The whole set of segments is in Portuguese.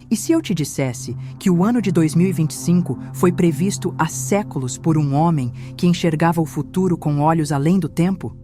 E se eu te dissesse que o ano de 2025 foi previsto há séculos por um homem que enxergava o futuro com olhos além do tempo?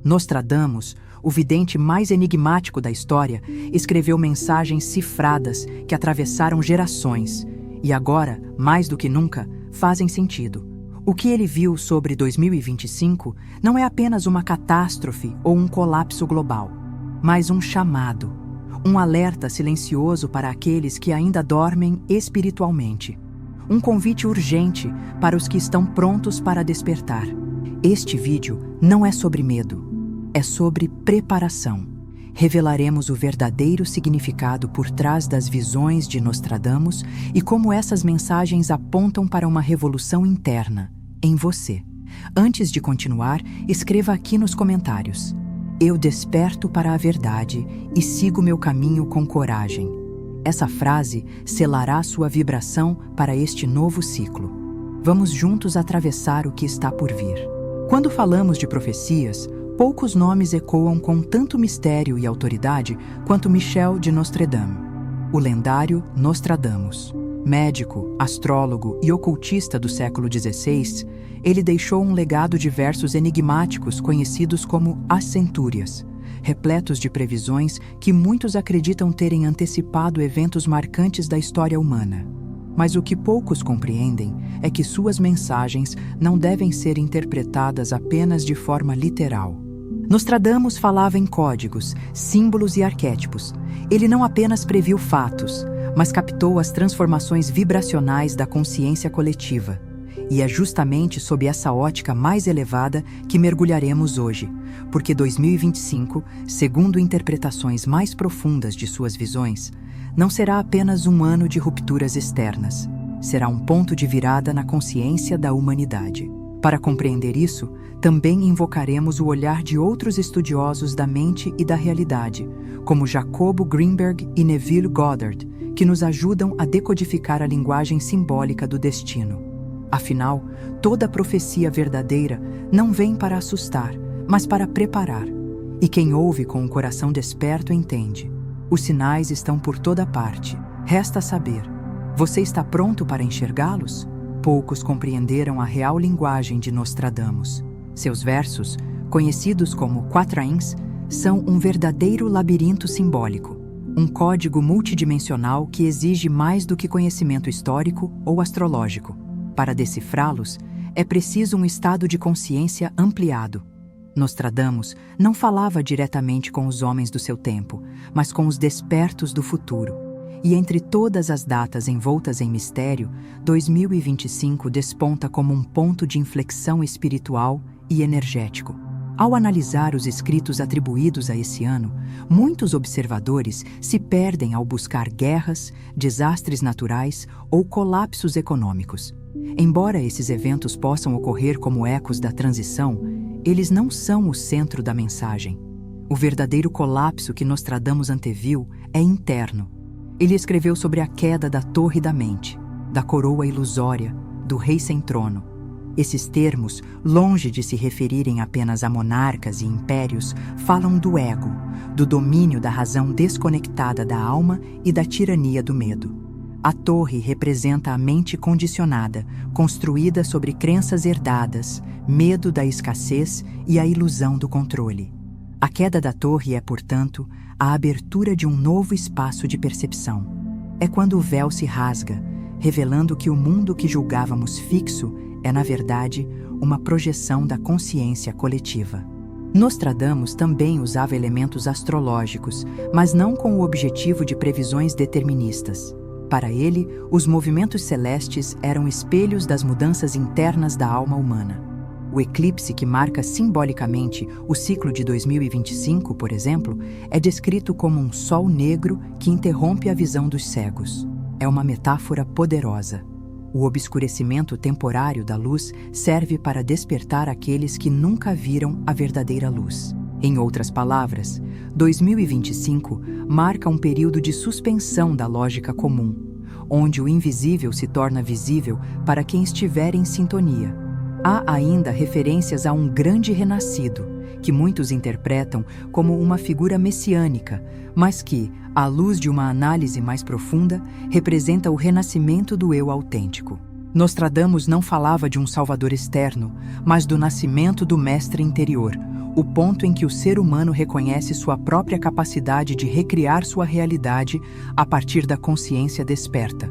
Nostradamus, o vidente mais enigmático da história, escreveu mensagens cifradas que atravessaram gerações e agora, mais do que nunca, fazem sentido. O que ele viu sobre 2025 não é apenas uma catástrofe ou um colapso global, mas um chamado, um alerta silencioso para aqueles que ainda dormem espiritualmente. Um convite urgente para os que estão prontos para despertar. Este vídeo não é sobre medo, é sobre preparação. Revelaremos o verdadeiro significado por trás das visões de Nostradamus e como essas mensagens apontam para uma revolução interna, em você. Antes de continuar, escreva aqui nos comentários: eu desperto para a verdade e sigo meu caminho com coragem. Essa frase selará sua vibração para este novo ciclo. Vamos juntos atravessar o que está por vir. Quando falamos de profecias, poucos nomes ecoam com tanto mistério e autoridade quanto Michel de Nostredame, o lendário Nostradamus. Médico, astrólogo e ocultista do século XVI, ele deixou um legado de versos enigmáticos conhecidos como As Centúrias, repletos de previsões que muitos acreditam terem antecipado eventos marcantes da história humana. Mas o que poucos compreendem é que suas mensagens não devem ser interpretadas apenas de forma literal. Nostradamus falava em códigos, símbolos e arquétipos. Ele não apenas previu fatos, mas captou as transformações vibracionais da consciência coletiva. E é justamente sob essa ótica mais elevada que mergulharemos hoje, porque 2025, segundo interpretações mais profundas de suas visões, não será apenas um ano de rupturas externas, será um ponto de virada na consciência da humanidade. Para compreender isso, também invocaremos o olhar de outros estudiosos da mente e da realidade, como Jacobo Greenberg e Neville Goddard, que nos ajudam a decodificar a linguagem simbólica do destino. Afinal, toda profecia verdadeira não vem para assustar, mas para preparar. E quem ouve com o coração desperto entende. Os sinais estão por toda parte. Resta saber: você está pronto para enxergá-los? Poucos compreenderam a real linguagem de Nostradamus. Seus versos, conhecidos como quatrains, são um verdadeiro labirinto simbólico, um código multidimensional que exige mais do que conhecimento histórico ou astrológico. Para decifrá-los, é preciso um estado de consciência ampliado. Nostradamus não falava diretamente com os homens do seu tempo, mas com os despertos do futuro. E entre todas as datas envoltas em mistério, 2025 desponta como um ponto de inflexão espiritual e energético. Ao analisar os escritos atribuídos a esse ano, muitos observadores se perdem ao buscar guerras, desastres naturais ou colapsos econômicos. Embora esses eventos possam ocorrer como ecos da transição, eles não são o centro da mensagem. O verdadeiro colapso que Nostradamus anteviu é interno. Ele escreveu sobre a queda da torre da mente, da coroa ilusória, do rei sem trono. Esses termos, longe de se referirem apenas a monarcas e impérios, falam do ego, do domínio da razão desconectada da alma e da tirania do medo. A torre representa a mente condicionada, construída sobre crenças herdadas, medo da escassez e a ilusão do controle. A queda da torre é, portanto, a abertura de um novo espaço de percepção. É quando o véu se rasga, revelando que o mundo que julgávamos fixo é, na verdade, uma projeção da consciência coletiva. Nostradamus também usava elementos astrológicos, mas não com o objetivo de previsões deterministas. Para ele, os movimentos celestes eram espelhos das mudanças internas da alma humana. O eclipse que marca simbolicamente o ciclo de 2025, por exemplo, é descrito como um sol negro que interrompe a visão dos cegos. É uma metáfora poderosa. O obscurecimento temporário da luz serve para despertar aqueles que nunca viram a verdadeira luz. Em outras palavras, 2025 marca um período de suspensão da lógica comum, onde o invisível se torna visível para quem estiver em sintonia. Há ainda referências a um grande renascido, que muitos interpretam como uma figura messiânica, mas que, à luz de uma análise mais profunda, representa o renascimento do eu autêntico. Nostradamus não falava de um salvador externo, mas do nascimento do mestre interior, o ponto em que o ser humano reconhece sua própria capacidade de recriar sua realidade a partir da consciência desperta.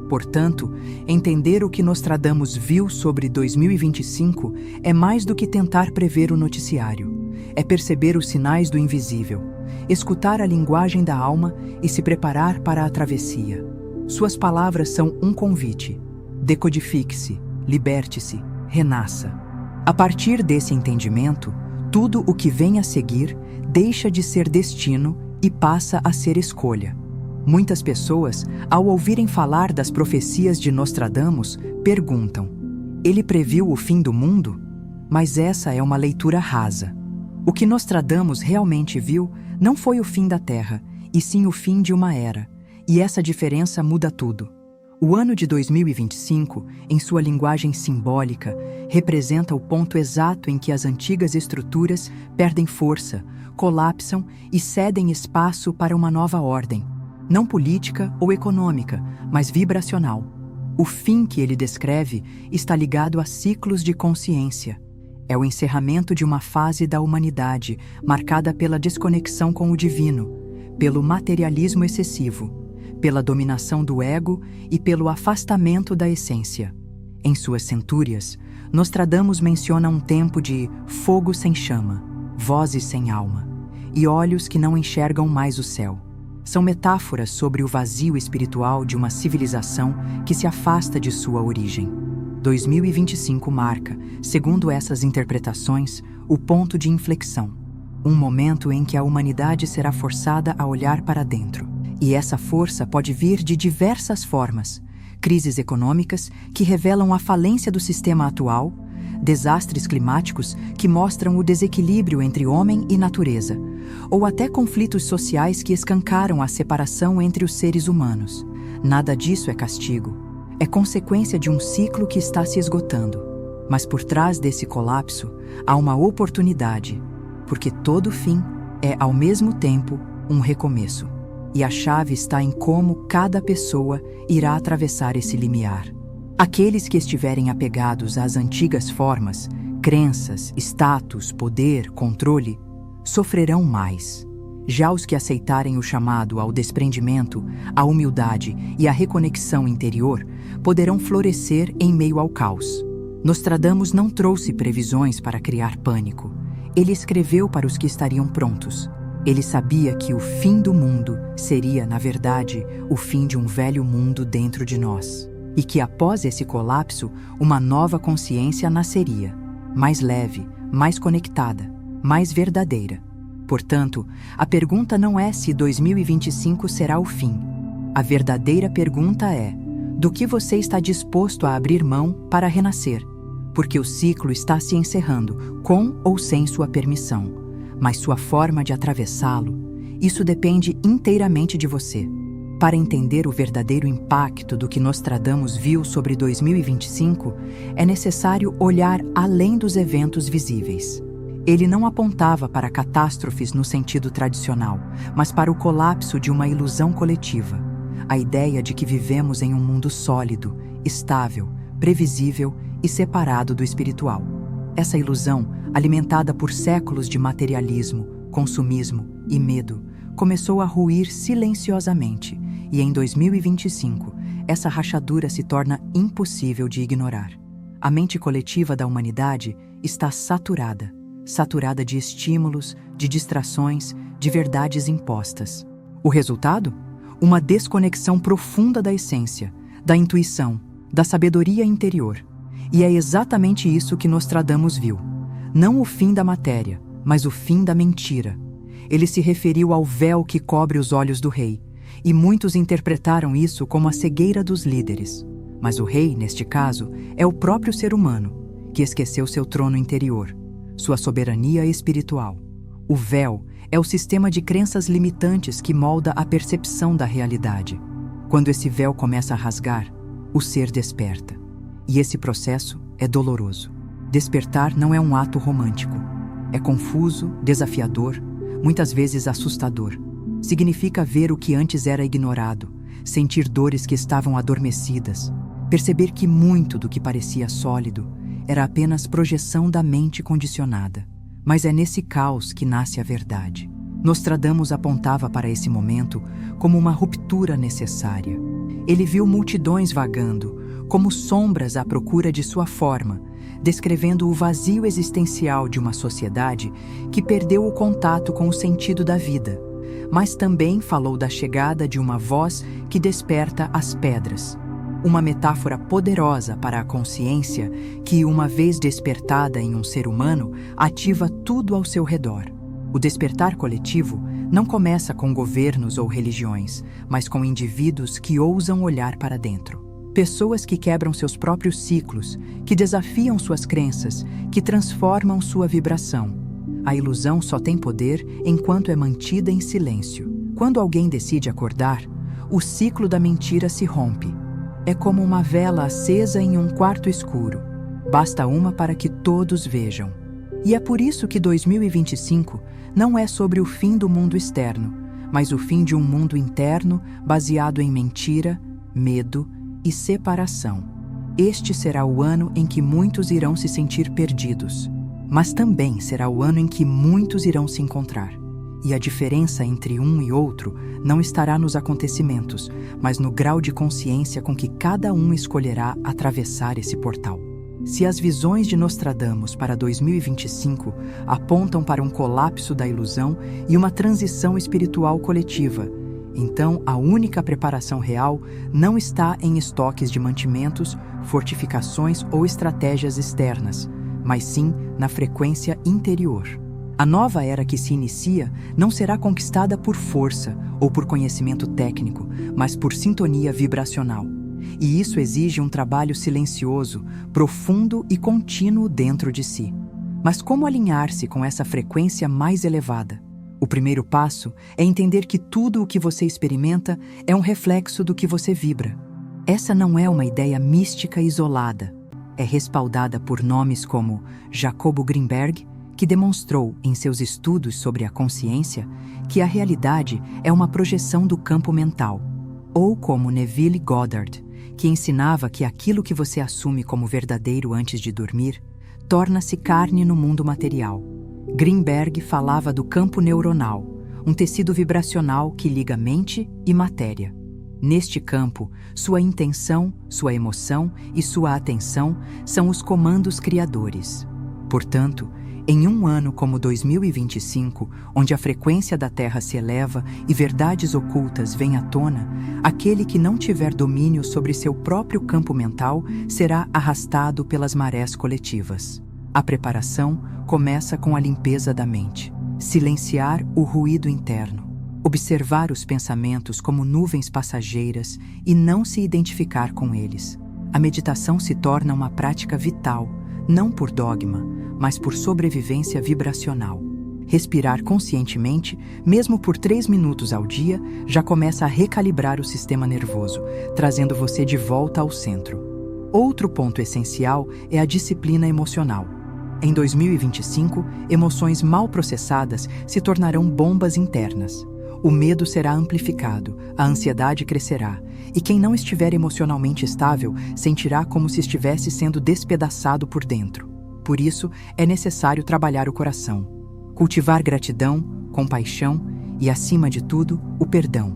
Portanto, entender o que Nostradamus viu sobre 2025 é mais do que tentar prever o noticiário. É perceber os sinais do invisível, escutar a linguagem da alma e se preparar para a travessia. Suas palavras são um convite. Decodifique-se, liberte-se, renasça. A partir desse entendimento, tudo o que vem a seguir deixa de ser destino e passa a ser escolha. Muitas pessoas, ao ouvirem falar das profecias de Nostradamus, perguntam: ele previu o fim do mundo? Mas essa é uma leitura rasa. O que Nostradamus realmente viu não foi o fim da Terra, e sim o fim de uma era, e essa diferença muda tudo. O ano de 2025, em sua linguagem simbólica, representa o ponto exato em que as antigas estruturas perdem força, colapsam e cedem espaço para uma nova ordem, não política ou econômica, mas vibracional. O fim que ele descreve está ligado a ciclos de consciência. É o encerramento de uma fase da humanidade marcada pela desconexão com o divino, pelo materialismo excessivo, pela dominação do ego e pelo afastamento da essência. Em suas centúrias, Nostradamus menciona um tempo de fogo sem chama, vozes sem alma e olhos que não enxergam mais o céu. São metáforas sobre o vazio espiritual de uma civilização que se afasta de sua origem. 2025 marca, segundo essas interpretações, o ponto de inflexão, um momento em que a humanidade será forçada a olhar para dentro. E essa força pode vir de diversas formas: crises econômicas que revelam a falência do sistema atual, desastres climáticos que mostram o desequilíbrio entre homem e natureza, ou até conflitos sociais que escancaram a separação entre os seres humanos. Nada disso é castigo. É consequência de um ciclo que está se esgotando. Mas por trás desse colapso há uma oportunidade, porque todo fim é, ao mesmo tempo, um recomeço. E a chave está em como cada pessoa irá atravessar esse limiar. Aqueles que estiverem apegados às antigas formas, crenças, status, poder, controle, sofrerão mais. Já os que aceitarem o chamado ao desprendimento, à humildade e à reconexão interior, poderão florescer em meio ao caos. Nostradamus não trouxe previsões para criar pânico. Ele escreveu para os que estariam prontos. Ele sabia que o fim do mundo seria, na verdade, o fim de um velho mundo dentro de nós. E que após esse colapso, uma nova consciência nasceria, mais leve, mais conectada, mais verdadeira. Portanto, a pergunta não é se 2025 será o fim. A verdadeira pergunta é: do que você está disposto a abrir mão para renascer? Porque o ciclo está se encerrando, com ou sem sua permissão. Mas sua forma de atravessá-lo, isso depende inteiramente de você. Para entender o verdadeiro impacto do que Nostradamus viu sobre 2025, é necessário olhar além dos eventos visíveis. Ele não apontava para catástrofes no sentido tradicional, mas para o colapso de uma ilusão coletiva, a ideia de que vivemos em um mundo sólido, estável, previsível e separado do espiritual. Essa ilusão, alimentada por séculos de materialismo, consumismo e medo, começou a ruir silenciosamente, e em 2025, essa rachadura se torna impossível de ignorar. A mente coletiva da humanidade está saturada de estímulos, de distrações, de verdades impostas. O resultado? Uma desconexão profunda da essência, da intuição, da sabedoria interior. E é exatamente isso que Nostradamus viu. Não o fim da matéria, mas o fim da mentira. Ele se referiu ao véu que cobre os olhos do rei, e muitos interpretaram isso como a cegueira dos líderes. Mas o rei, neste caso, é o próprio ser humano, que esqueceu seu trono interior, sua soberania espiritual. O véu é o sistema de crenças limitantes que molda a percepção da realidade. Quando esse véu começa a rasgar, o ser desperta. E esse processo é doloroso. Despertar não é um ato romântico. É confuso, desafiador, muitas vezes assustador. Significa ver o que antes era ignorado, sentir dores que estavam adormecidas, perceber que muito do que parecia sólido era apenas projeção da mente condicionada. Mas é nesse caos que nasce a verdade. Nostradamus apontava para esse momento como uma ruptura necessária. Ele viu multidões vagando, como sombras à procura de sua forma, descrevendo o vazio existencial de uma sociedade que perdeu o contato com o sentido da vida. Mas também falou da chegada de uma voz que desperta as pedras. Uma metáfora poderosa para a consciência que, uma vez despertada em um ser humano, ativa tudo ao seu redor. O despertar coletivo não começa com governos ou religiões, mas com indivíduos que ousam olhar para dentro. Pessoas que quebram seus próprios ciclos, que desafiam suas crenças, que transformam sua vibração. A ilusão só tem poder enquanto é mantida em silêncio. Quando alguém decide acordar, o ciclo da mentira se rompe. É como uma vela acesa em um quarto escuro. Basta uma para que todos vejam. E é por isso que 2025 não é sobre o fim do mundo externo, mas o fim de um mundo interno baseado em mentira, medo e separação. Este será o ano em que muitos irão se sentir perdidos, mas também será o ano em que muitos irão se encontrar. E a diferença entre um e outro não estará nos acontecimentos, mas no grau de consciência com que cada um escolherá atravessar esse portal. Se as visões de Nostradamus para 2025 apontam para um colapso da ilusão e uma transição espiritual coletiva, então a única preparação real não está em estoques de mantimentos, fortificações ou estratégias externas, mas sim na frequência interior. A nova era que se inicia não será conquistada por força ou por conhecimento técnico, mas por sintonia vibracional. E isso exige um trabalho silencioso, profundo e contínuo dentro de si. Mas como alinhar-se com essa frequência mais elevada? O primeiro passo é entender que tudo o que você experimenta é um reflexo do que você vibra. Essa não é uma ideia mística isolada. É respaldada por nomes como Jacobo Greenberg, que demonstrou em seus estudos sobre a consciência que a realidade é uma projeção do campo mental, ou como Neville Goddard, que ensinava que aquilo que você assume como verdadeiro antes de dormir torna-se carne no mundo material. Greenberg falava do campo neuronal, um tecido vibracional que liga mente e matéria. Neste campo, sua intenção, sua emoção e sua atenção são os comandos criadores. Portanto, em um ano como 2025, onde a frequência da Terra se eleva e verdades ocultas vêm à tona, aquele que não tiver domínio sobre seu próprio campo mental será arrastado pelas marés coletivas. A preparação começa com a limpeza da mente. Silenciar o ruído interno. Observar os pensamentos como nuvens passageiras e não se identificar com eles. A meditação se torna uma prática vital, não por dogma, mas por sobrevivência vibracional. Respirar conscientemente, mesmo por 3 minutos ao dia, já começa a recalibrar o sistema nervoso, trazendo você de volta ao centro. Outro ponto essencial é a disciplina emocional. Em 2025, emoções mal processadas se tornarão bombas internas. O medo será amplificado, a ansiedade crescerá, e quem não estiver emocionalmente estável sentirá como se estivesse sendo despedaçado por dentro. Por isso, é necessário trabalhar o coração, cultivar gratidão, compaixão e, acima de tudo, o perdão.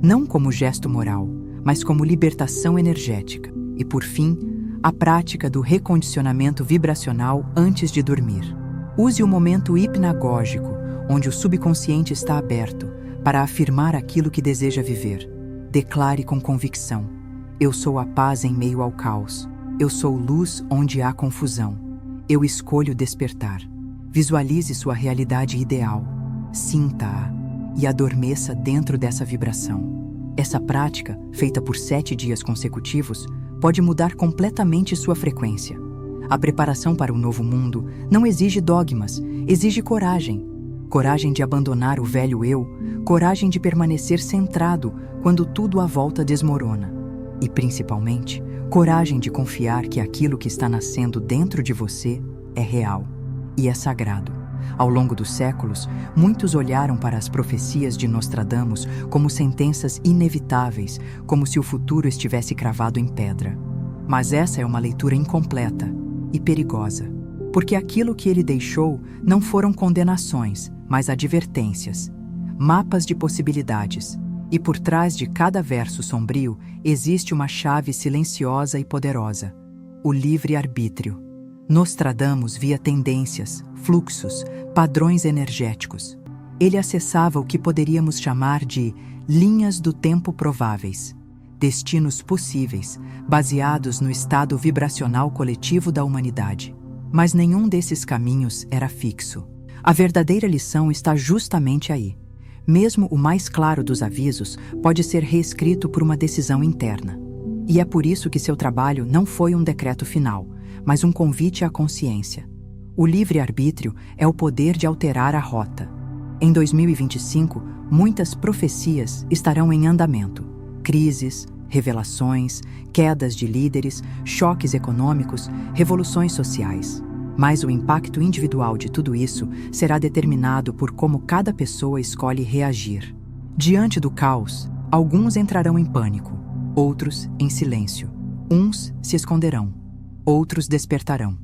Não como gesto moral, mas como libertação energética. E, por fim, a prática do recondicionamento vibracional antes de dormir. Use o momento hipnagógico, onde o subconsciente está aberto, para afirmar aquilo que deseja viver. Declare com convicção: eu sou a paz em meio ao caos. Eu sou luz onde há confusão. Eu escolho despertar. Visualize sua realidade ideal. Sinta-a e adormeça dentro dessa vibração. Essa prática, feita por 7 dias consecutivos, pode mudar completamente sua frequência. A preparação para o novo mundo não exige dogmas, exige coragem. Coragem de abandonar o velho eu, coragem de permanecer centrado quando tudo à volta desmorona. E, principalmente, coragem de confiar que aquilo que está nascendo dentro de você é real e é sagrado. Ao longo dos séculos, muitos olharam para as profecias de Nostradamus como sentenças inevitáveis, como se o futuro estivesse cravado em pedra. Mas essa é uma leitura incompleta e perigosa, porque aquilo que ele deixou não foram condenações, mas advertências, mapas de possibilidades, e por trás de cada verso sombrio existe uma chave silenciosa e poderosa: o livre-arbítrio. Nostradamus via tendências, fluxos, padrões energéticos. Ele acessava o que poderíamos chamar de linhas do tempo prováveis, destinos possíveis, baseados no estado vibracional coletivo da humanidade. Mas nenhum desses caminhos era fixo. A verdadeira lição está justamente aí. Mesmo o mais claro dos avisos pode ser reescrito por uma decisão interna. E é por isso que seu trabalho não foi um decreto final, mas um convite à consciência. O livre-arbítrio é o poder de alterar a rota. Em 2025, muitas profecias estarão em andamento. Crises, revelações, quedas de líderes, choques econômicos, revoluções sociais. Mas o impacto individual de tudo isso será determinado por como cada pessoa escolhe reagir. Diante do caos, alguns entrarão em pânico, outros em silêncio. Uns se esconderão, outros despertarão.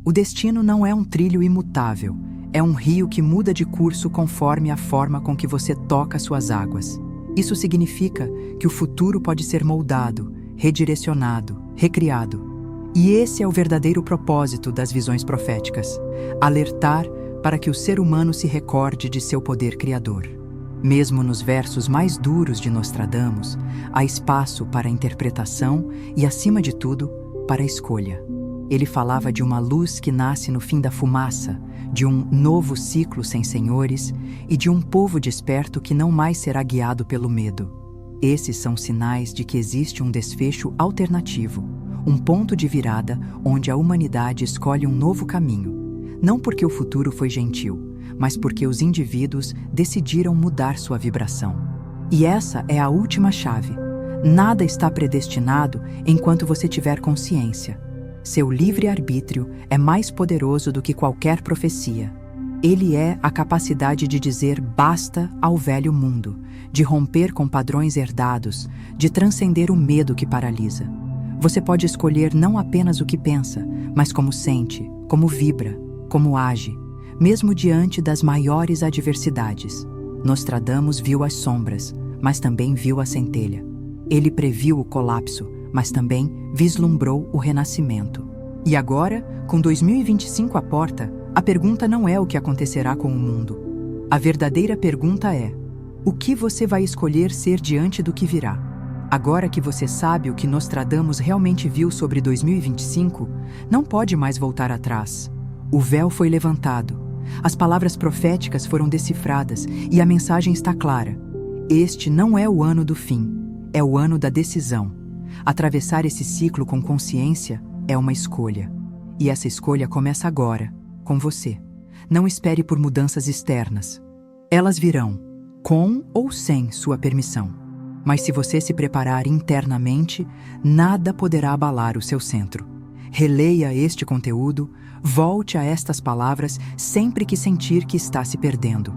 O destino não é um trilho imutável, é um rio que muda de curso conforme a forma com que você toca suas águas. Isso significa que o futuro pode ser moldado, redirecionado, recriado. E esse é o verdadeiro propósito das visões proféticas: alertar para que o ser humano se recorde de seu poder criador. Mesmo nos versos mais duros de Nostradamus, há espaço para a interpretação e, acima de tudo, para a escolha. Ele falava de uma luz que nasce no fim da fumaça, de um novo ciclo sem senhores e de um povo desperto que não mais será guiado pelo medo. Esses são sinais de que existe um desfecho alternativo, um ponto de virada onde a humanidade escolhe um novo caminho, não porque o futuro foi gentil, mas porque os indivíduos decidiram mudar sua vibração. E essa é a última chave. Nada está predestinado enquanto você tiver consciência. Seu livre-arbítrio é mais poderoso do que qualquer profecia. Ele é a capacidade de dizer basta ao velho mundo, de romper com padrões herdados, de transcender o medo que paralisa. Você pode escolher não apenas o que pensa, mas como sente, como vibra, como age, mesmo diante das maiores adversidades. Nostradamus viu as sombras, mas também viu a centelha. Ele previu o colapso, mas também vislumbrou o renascimento. E agora, com 2025 à porta, a pergunta não é o que acontecerá com o mundo. A verdadeira pergunta é: o que você vai escolher ser diante do que virá? Agora que você sabe o que Nostradamus realmente viu sobre 2025, não pode mais voltar atrás. O véu foi levantado, as palavras proféticas foram decifradas e a mensagem está clara. Este não é o ano do fim, é o ano da decisão. Atravessar esse ciclo com consciência é uma escolha. E essa escolha começa agora, com você. Não espere por mudanças externas. Elas virão, com ou sem sua permissão. Mas se você se preparar internamente, nada poderá abalar o seu centro. Releia este conteúdo, volte a estas palavras sempre que sentir que está se perdendo.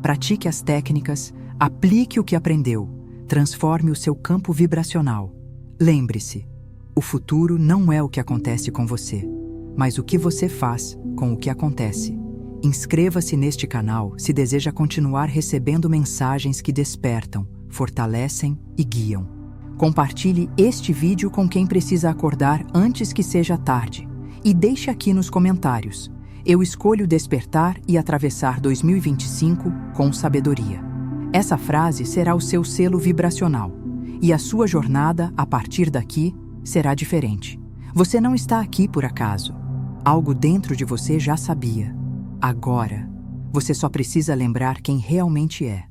Pratique as técnicas, aplique o que aprendeu, transforme o seu campo vibracional. Lembre-se, o futuro não é o que acontece com você, mas o que você faz com o que acontece. Inscreva-se neste canal se deseja continuar recebendo mensagens que despertam, fortalecem e guiam. Compartilhe este vídeo com quem precisa acordar antes que seja tarde. E deixe aqui nos comentários: eu escolho despertar e atravessar 2025 com sabedoria. Essa frase será o seu selo vibracional. E a sua jornada, a partir daqui, será diferente. Você não está aqui por acaso. Algo dentro de você já sabia. Agora, você só precisa lembrar quem realmente é.